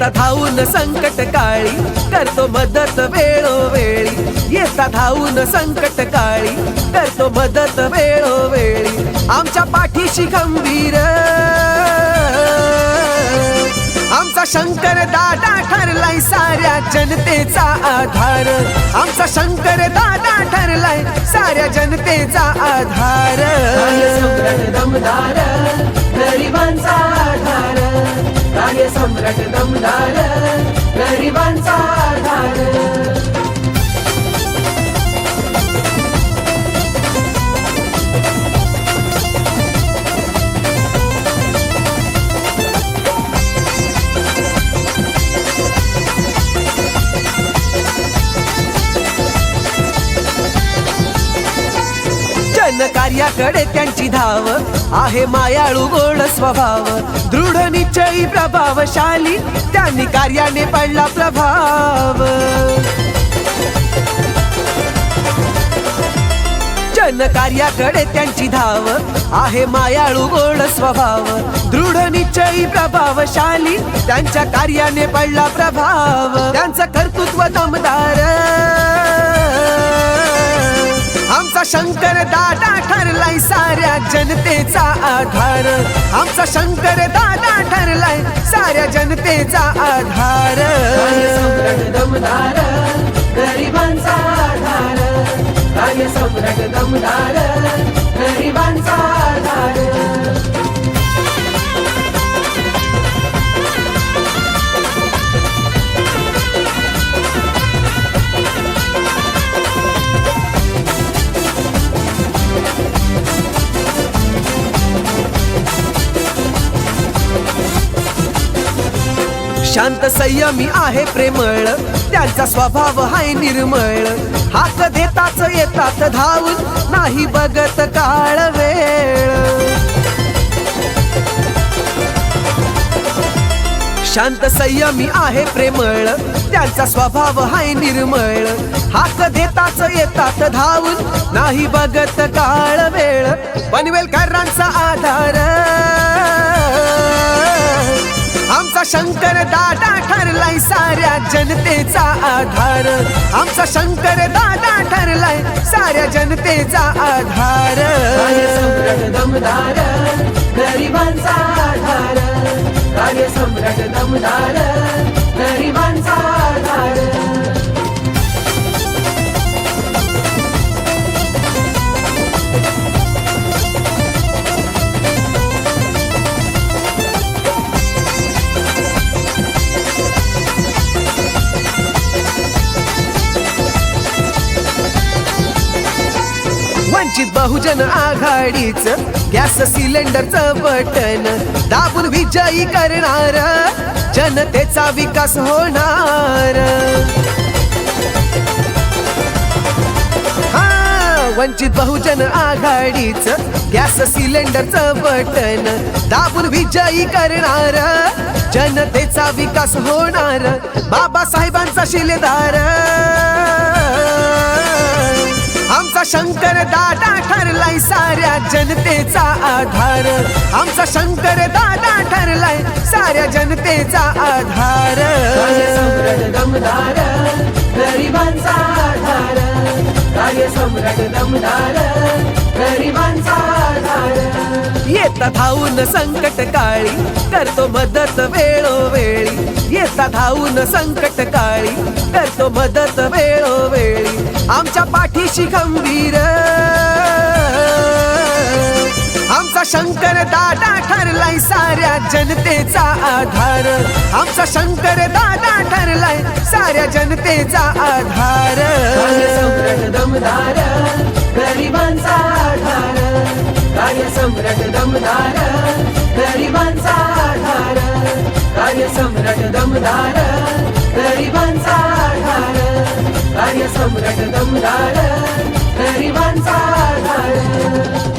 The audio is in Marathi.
येता धावून संकट काळी करतो मदत वेळोवेळी येता धावून संकट काळी करतो मदत वेळोवेळी आमच्या पाठीशी खंबीर आमचा शंकर दादा ठरलाय साऱ्या जनतेचा आधार आमचा शंकर दादा ठरलाय साऱ्या जनतेचा आधार सम्राट दमदार गरिबांचा आधार सम्राट दमदार गरिबांचा आधार कार्याकडे त्यांची धाव आहे मायाळू गोड स्वभाव दृढ निश्चयी प्रभावशाली त्यांनी कार्याने पडला प्रभाव जनकार्याकडे त्यांची धाव आहे मायाळू गोड स्वभाव दृढ निश्चयी प्रभावशाली त्यांच्या कार्याने पडला प्रभाव त्यांचं कर्तृत्व दमदार आमचा शंकर दादा ठरलाय साऱ्या जनतेचा आधार आमचा शंकर दादा ठरलाय साऱ्या जनतेचा आधार सम्राट दमदार गरिबांचा आधार सम्राट दमदार गरिबांचा आधार शांत संयमी आहे प्रेमळ त्यांचा स्वभाव हाय निर्मळ हाक देताच येतात धावून नाही बघत काळ वेळ शांत संयमी आहे प्रेमळ त्यांचा स्वभाव हाय निर्मळ हाक देताच येतात धावून नाही बघत काळ वेळ पनवेलकरांचा आधार आमचा शंकर दादा ठरलाय साऱ्या जनतेचा आधार आमचा शंकर दादा ठरलाय साऱ्या जनतेचा आधार सम्राट दमदार गरिबांचा आधार सम्राट दमदार गरिबांचा आधार वंचित बहुजन आघाडीच गॅस सिलेंडरचं बटन दाबून विजयी करणार जनतेचा विकास होणार वंचित बहुजन आघाडीच गॅस सिलेंडरचं बटन दाबून विजयी करणार जनतेचा विकास होणार बाबासाहेबांचा शिलेदार आमचा शंकर दादा ठरलाय साऱ्या जनतेचा आधार आमचा शंकर दादा ठरलाय साऱ्या जनतेचा आधार सम्राट दमदार गरिबांचा आधार सम्राट दमदार गरिबांचा आधार येता धावून संकट काळी करतो मदत वेळोवेळी येता धावून संकट काळी करतो मदत वेळोवेळी आमच्या पाठीशी खंबीर आमचा शंकर दादा ठरलाय साऱ्या जनतेचा आधार आमचा शंकर दादा ठरलाय साऱ्या जनतेचा आधार सम्राट दमदार गरिबांचा आधार सम्राट दमदार गरिबांचा आधार सम्राट दमदार गरिबांचा आधार सम्राट दमदार गरिबांचा आधार